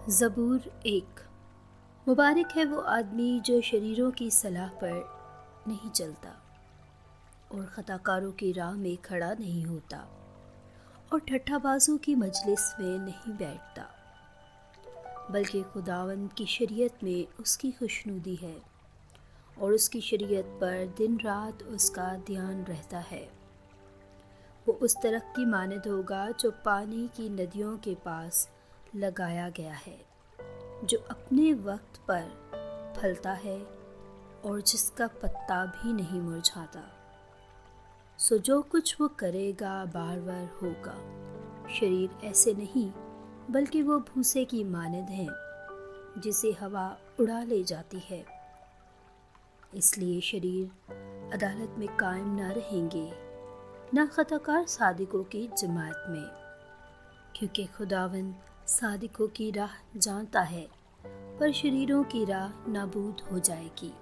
ज़बूर एक। मुबारक है वो आदमी जो शरीरों की सलाह पर नहीं चलता और ख़ताकारों की राह में खड़ा नहीं होता और ठट्ठाबाजों की मजलिस में नहीं बैठता, बल्कि खुदावंद की शरीयत में उसकी खुशनुदी है और उसकी शरीयत पर दिन रात उसका ध्यान रहता है। वो उस दरख्त की मानद होगा जो पानी की नदियों के पास लगाया गया है, जो अपने वक्त पर फलता है और जिसका पत्ता भी नहीं मुरझाता। सो जो कुछ वो करेगा बारबार होगा। शरीर ऐसे नहीं, बल्कि वो भूसे की मानद हैं जिसे हवा उड़ा ले जाती है। इसलिए शरीर अदालत में कायम ना रहेंगे, ना खताकार सादिकों की जमात में, क्योंकि खुदावंद सादिकों की राह जानता है, पर शरीरों की राह नाबूद हो जाएगी।